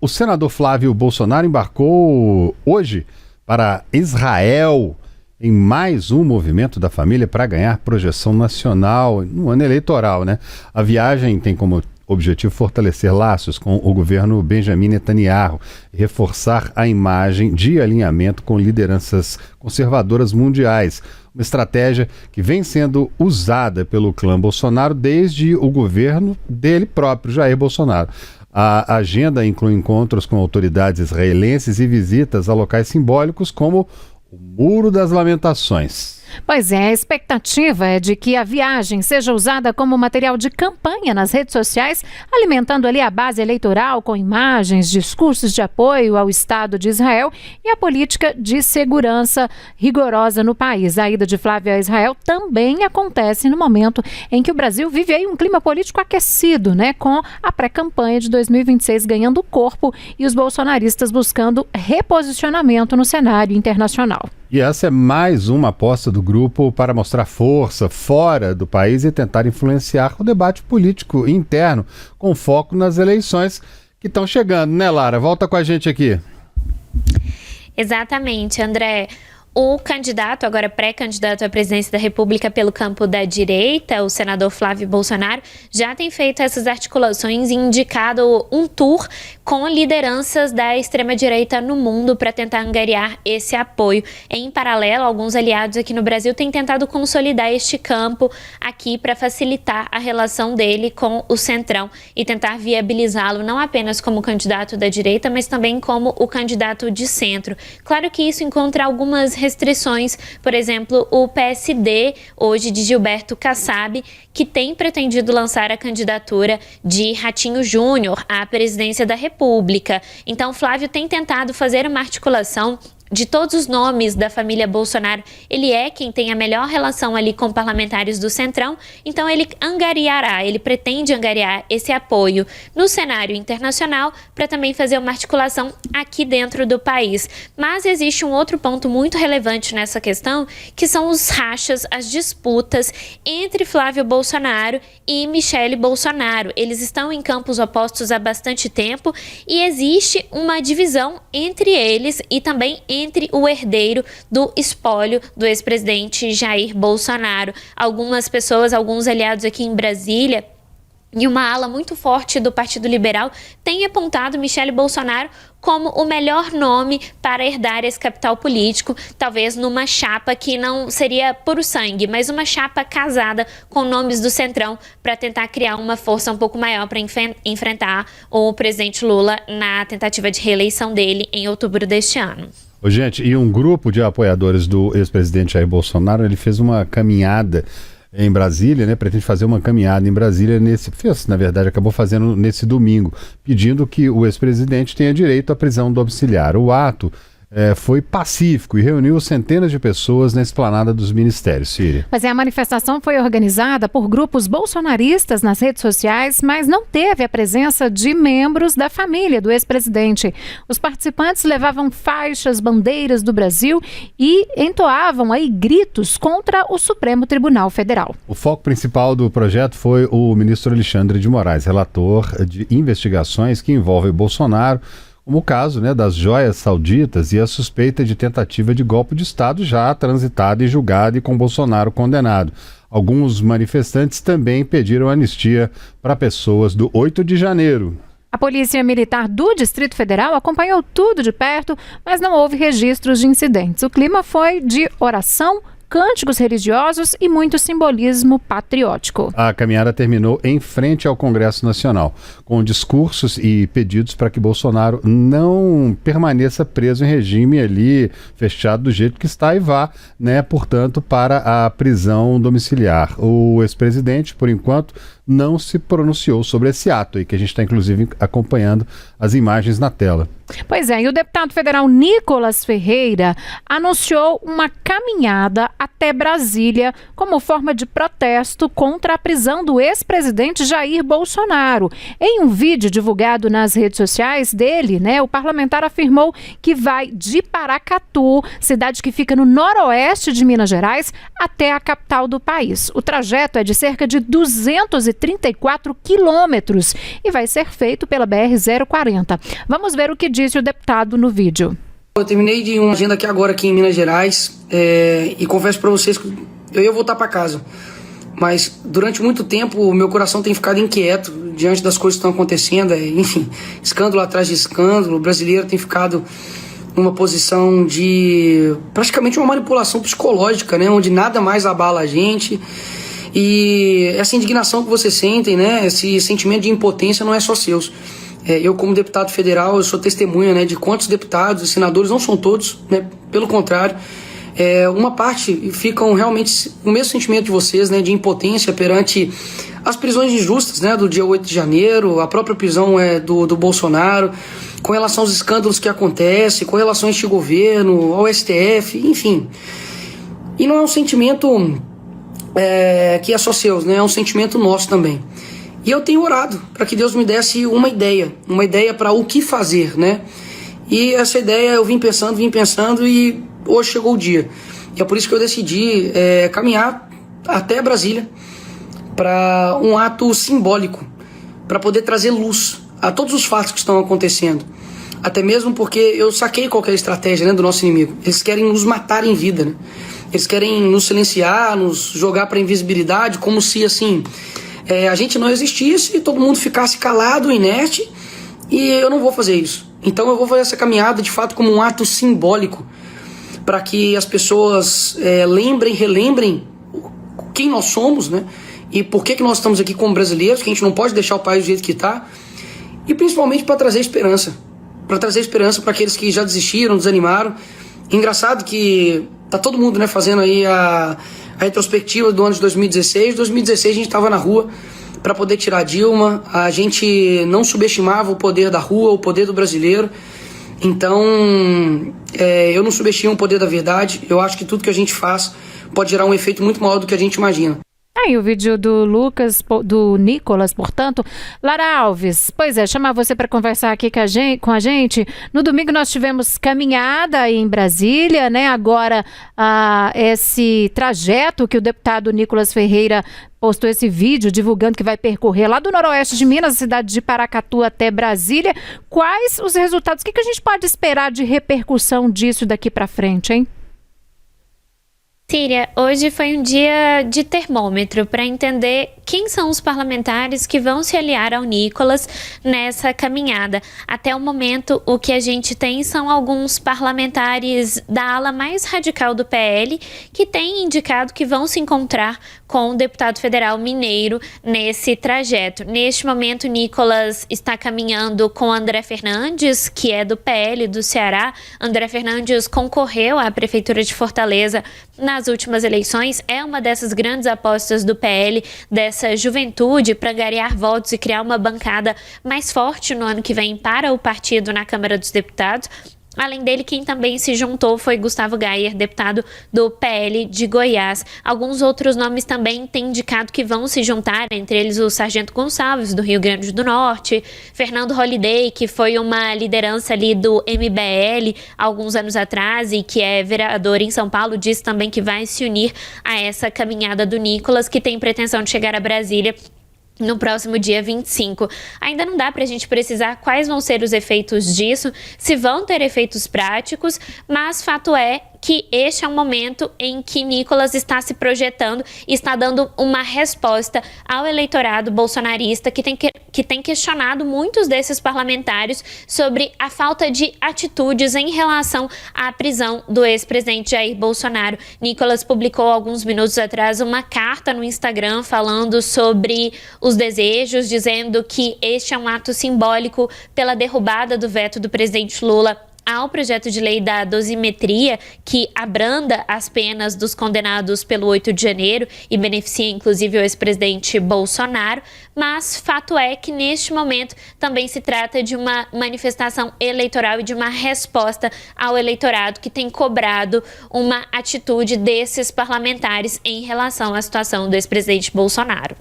O senador Flávio Bolsonaro embarcou hoje para Israel em mais um movimento da família para ganhar projeção nacional no ano eleitoral, né? A viagem tem como objetivo fortalecer laços com o governo Benjamin Netanyahu e reforçar a imagem de alinhamento com lideranças conservadoras mundiais. Uma estratégia que vem sendo usada pelo clã Bolsonaro desde o governo dele próprio, Jair Bolsonaro. A agenda inclui encontros com autoridades israelenses e visitas a locais simbólicos como o Muro das Lamentações. Pois é, a expectativa é de que a viagem seja usada como material de campanha nas redes sociais, alimentando ali a base eleitoral com imagens, discursos de apoio ao Estado de Israel e a política de segurança rigorosa no país. A ida de Flávio a Israel também acontece no momento em que o Brasil vive aí um clima político aquecido, né, com a pré-campanha de 2026 ganhando corpo e os bolsonaristas buscando reposicionamento no cenário internacional. E essa é mais uma aposta do grupo para mostrar força fora do país e tentar influenciar o debate político interno, com foco nas eleições que estão chegando, né, Lara? Volta com a gente aqui. Exatamente, André. O candidato, agora pré-candidato à presidência da República pelo campo da direita, o senador Flávio Bolsonaro, já tem feito essas articulações e indicado um tour com lideranças da extrema-direita no mundo para tentar angariar esse apoio. Em paralelo, alguns aliados aqui no Brasil têm tentado consolidar este campo aqui para facilitar a relação dele com o Centrão e tentar viabilizá-lo não apenas como candidato da direita, mas também como o candidato de centro. Claro que isso encontra algumas restrições, por exemplo, o PSD, hoje de Gilberto Kassab, que tem pretendido lançar a candidatura de Ratinho Júnior à presidência da República. Então, Flávio tem tentado fazer uma articulação de todos os nomes da família Bolsonaro. Ele é quem tem a melhor relação ali com parlamentares do Centrão, então ele pretende angariar esse apoio no cenário internacional para também fazer uma articulação aqui dentro do país. Mas existe um outro ponto muito relevante nessa questão, que são os rachas, as disputas entre Flávio Bolsonaro e Michele Bolsonaro. Eles estão em campos opostos há bastante tempo e existe uma divisão entre eles e também entre o herdeiro do espólio do ex-presidente Jair Bolsonaro. Algumas pessoas, alguns aliados aqui em Brasília, e uma ala muito forte do Partido Liberal tem apontado Michele Bolsonaro como o melhor nome para herdar esse capital político, talvez numa chapa que não seria puro sangue, mas uma chapa casada com nomes do Centrão para tentar criar uma força um pouco maior para enfrentar o presidente Lula na tentativa de reeleição dele em outubro deste ano. Gente, e um grupo de apoiadores do ex-presidente Jair Bolsonaro, ele fez uma caminhada em Brasília, né? Pretende fazer uma caminhada em Brasília acabou fazendo nesse domingo, pedindo que o ex-presidente tenha direito à prisão domiciliar. O ato foi pacífico e reuniu centenas de pessoas na esplanada dos ministérios. Síria. Mas a manifestação foi organizada por grupos bolsonaristas nas redes sociais, mas não teve a presença de membros da família do ex-presidente. Os participantes levavam faixas, bandeiras do Brasil e entoavam aí gritos contra o Supremo Tribunal Federal. O foco principal do projeto foi o ministro Alexandre de Moraes, relator de investigações que envolvem Bolsonaro, como o caso, né, das joias sauditas e a suspeita de tentativa de golpe de Estado já transitada e julgada e com Bolsonaro condenado. Alguns manifestantes também pediram anistia para pessoas do 8 de janeiro. A Polícia Militar do Distrito Federal acompanhou tudo de perto, mas não houve registros de incidentes. O clima foi de oração, cânticos religiosos e muito simbolismo patriótico. A caminhada terminou em frente ao Congresso Nacional, com discursos e pedidos para que Bolsonaro não permaneça preso em regime ali fechado do jeito que está e vá, né, portanto, para a prisão domiciliar. O ex-presidente, por enquanto, não se pronunciou sobre esse ato aí, que a gente está inclusive acompanhando as imagens na tela. Pois é, e o deputado federal Nicolas Ferreira anunciou uma caminhada até Brasília como forma de protesto contra a prisão do ex-presidente Jair Bolsonaro. Em um vídeo divulgado nas redes sociais dele, né, o parlamentar afirmou que vai de Paracatu, cidade que fica no noroeste de Minas Gerais, até a capital do país. O trajeto é de cerca de 230 234 quilômetros e vai ser feito pela BR-040. Vamos ver o que disse o deputado no vídeo. Eu terminei de uma agenda aqui em Minas Gerais e confesso para vocês que eu ia voltar para casa. Mas durante muito tempo o meu coração tem ficado inquieto diante das coisas que estão acontecendo. Enfim, escândalo atrás de escândalo. O brasileiro tem ficado numa posição de praticamente uma manipulação psicológica, né? Onde nada mais abala a gente. E essa indignação que vocês sentem, né? Esse sentimento de impotência não é só seus. Eu, como deputado federal, eu sou testemunha, né, de quantos deputados e senadores, não são todos, né, pelo contrário, uma parte ficam realmente o mesmo sentimento de vocês, né, de impotência perante as prisões injustas, né, do dia 8 de janeiro, a própria prisão do Bolsonaro, com relação aos escândalos que acontecem, com relação a este governo, ao STF, enfim. E não é um sentimento que é só seu, né, é um sentimento nosso também. E eu tenho orado para que Deus me desse uma ideia para o que fazer, né? E essa ideia eu vim pensando e hoje chegou o dia. E é por isso que eu decidi caminhar até Brasília para um ato simbólico, para poder trazer luz a todos os fatos que estão acontecendo. Até mesmo porque eu saquei qual que é a estratégia, né, do nosso inimigo. Eles querem nos matar em vida, né? Eles querem nos silenciar, nos jogar para a invisibilidade, como se assim... a gente não existisse e todo mundo ficasse calado, inerte, e eu não vou fazer isso. Então eu vou fazer essa caminhada de fato como um ato simbólico para que as pessoas relembrem quem nós somos, né? E por que nós estamos aqui como brasileiros, que a gente não pode deixar o país do jeito que está, e principalmente para trazer esperança para aqueles que já desistiram, desanimaram. Engraçado que tá todo mundo, né, fazendo aí a retrospectiva do ano de 2016. 2016 a gente estava na rua para poder tirar a Dilma, a gente não subestimava o poder da rua, o poder do brasileiro. Então, eu não subestimo o poder da verdade. Eu acho que tudo que a gente faz pode gerar um efeito muito maior do que a gente imagina. Aí o vídeo do Nicolas, portanto. Lara Alves, pois é, chamar você para conversar aqui com a gente. No domingo nós tivemos caminhada em Brasília, né? Agora esse trajeto que o deputado Nicolas Ferreira postou esse vídeo divulgando que vai percorrer lá do noroeste de Minas, a cidade de Paracatu até Brasília. Quais os resultados? O que a gente pode esperar de repercussão disso daqui para frente, hein? Síria, hoje foi um dia de termômetro para entender quem são os parlamentares que vão se aliar ao Nicolas nessa caminhada. Até o momento, o que a gente tem são alguns parlamentares da ala mais radical do PL que têm indicado que vão se encontrar com o deputado federal mineiro nesse trajeto. Neste momento, Nicolas está caminhando com André Fernandes, que é do PL do Ceará. André Fernandes concorreu à Prefeitura de Fortaleza nas últimas eleições, é uma dessas grandes apostas do PL, dessa juventude para angariar votos e criar uma bancada mais forte no ano que vem para o partido na Câmara dos Deputados. Além dele, quem também se juntou foi Gustavo Gayer, deputado do PL de Goiás. Alguns outros nomes também têm indicado que vão se juntar, entre eles o Sargento Gonçalves, do Rio Grande do Norte, Fernando Holliday, que foi uma liderança ali do MBL alguns anos atrás e que é vereador em São Paulo, disse também que vai se unir a essa caminhada do Nicolas, que tem pretensão de chegar a Brasília no próximo dia 25. Ainda não dá para a gente precisar quais vão ser os efeitos disso, se vão ter efeitos práticos, mas fato é que este é um momento em que Nicolas está se projetando e está dando uma resposta ao eleitorado bolsonarista que tem questionado muitos desses parlamentares sobre a falta de atitudes em relação à prisão do ex-presidente Jair Bolsonaro. Nicolas publicou alguns minutos atrás uma carta no Instagram falando sobre os desejos, dizendo que este é um ato simbólico pela derrubada do veto do presidente Lula ao projeto de lei da dosimetria, que abranda as penas dos condenados pelo 8 de janeiro e beneficia inclusive o ex-presidente Bolsonaro, mas fato é que neste momento também se trata de uma manifestação eleitoral e de uma resposta ao eleitorado que tem cobrado uma atitude desses parlamentares em relação à situação do ex-presidente Bolsonaro.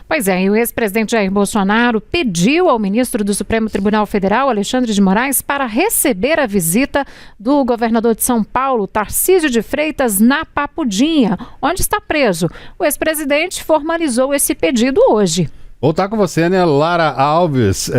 Pois é, e o ex-presidente Jair Bolsonaro pediu ao ministro do Supremo Tribunal Federal, Alexandre de Moraes, para receber a visita do governador de São Paulo, Tarcísio de Freitas, na Papudinha, onde está preso. O ex-presidente formalizou esse pedido hoje. Voltar com você, né, Lara Alves?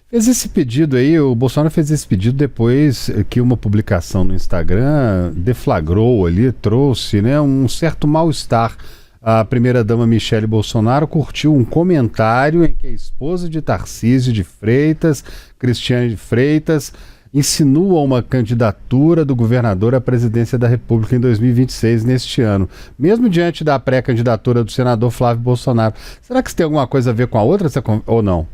Fez esse pedido aí, o Bolsonaro fez esse pedido depois que uma publicação no Instagram deflagrou ali, trouxe, né, um certo mal-estar. A primeira-dama Michele Bolsonaro curtiu um comentário em que a esposa de Tarcísio de Freitas, Cristiane de Freitas, insinua uma candidatura do governador à presidência da República em 2026, neste ano, mesmo diante da pré-candidatura do senador Flávio Bolsonaro. Será que isso tem alguma coisa a ver com a outra ou não?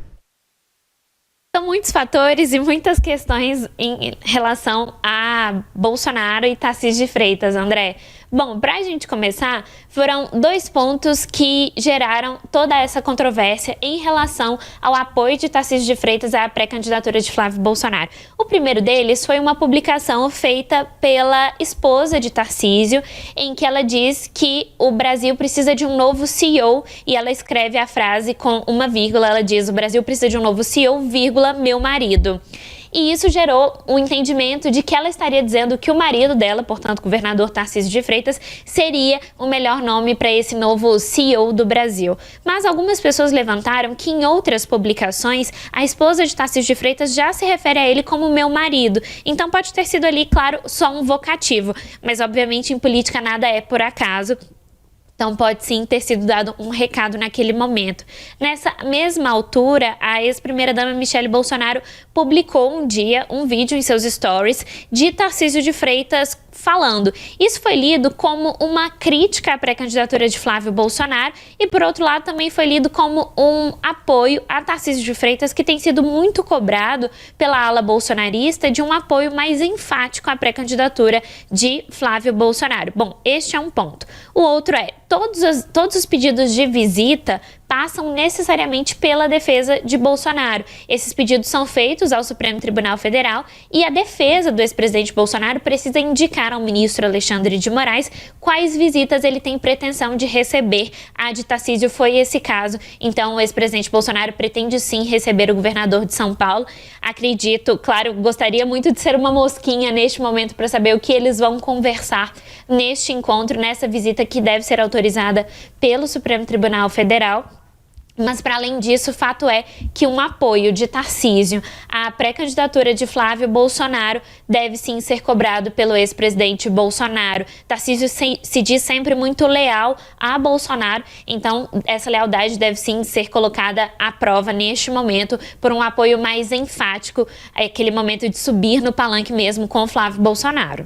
São muitos fatores e muitas questões em relação a Bolsonaro e Tarcísio de Freitas, André. Bom, para a gente começar, foram 2 pontos que geraram toda essa controvérsia em relação ao apoio de Tarcísio de Freitas à pré-candidatura de Flávio Bolsonaro. O primeiro deles foi uma publicação feita pela esposa de Tarcísio, em que ela diz que o Brasil precisa de um novo CEO, e ela escreve a frase com uma vírgula, ela diz: o Brasil precisa de um novo CEO, vírgula, meu marido. E isso gerou um entendimento de que ela estaria dizendo que o marido dela, portanto, o governador Tarcísio de Freitas, seria o melhor nome para esse novo CEO do Brasil. Mas algumas pessoas levantaram que em outras publicações, a esposa de Tarcísio de Freitas já se refere a ele como meu marido. Então pode ter sido ali, claro, só um vocativo. Mas obviamente em política nada é por acaso. Então pode sim ter sido dado um recado naquele momento. Nessa mesma altura, a ex-primeira-dama Michele Bolsonaro publicou um dia um vídeo em seus stories de Tarcísio de Freitas falando. Isso foi lido como uma crítica à pré-candidatura de Flávio Bolsonaro e, por outro lado, também foi lido como um apoio a Tarcísio de Freitas, que tem sido muito cobrado pela ala bolsonarista de um apoio mais enfático à pré-candidatura de Flávio Bolsonaro. Bom, este é um ponto. O outro é, todos os pedidos de visita passam necessariamente pela defesa de Bolsonaro. Esses pedidos são feitos ao Supremo Tribunal Federal e a defesa do ex-presidente Bolsonaro precisa indicar ao ministro Alexandre de Moraes quais visitas ele tem pretensão de receber. A de Tarcísio foi esse caso. Então, o ex-presidente Bolsonaro pretende sim receber o governador de São Paulo. Acredito, claro, gostaria muito de ser uma mosquinha neste momento para saber o que eles vão conversar neste encontro, nessa visita que deve ser autorizada pelo Supremo Tribunal Federal. Mas, para além disso, o fato é que um apoio de Tarcísio à pré-candidatura de Flávio Bolsonaro deve sim ser cobrado pelo ex-presidente Bolsonaro. Tarcísio se diz sempre muito leal a Bolsonaro, então essa lealdade deve sim ser colocada à prova neste momento por um apoio mais enfático, aquele momento de subir no palanque mesmo com Flávio Bolsonaro.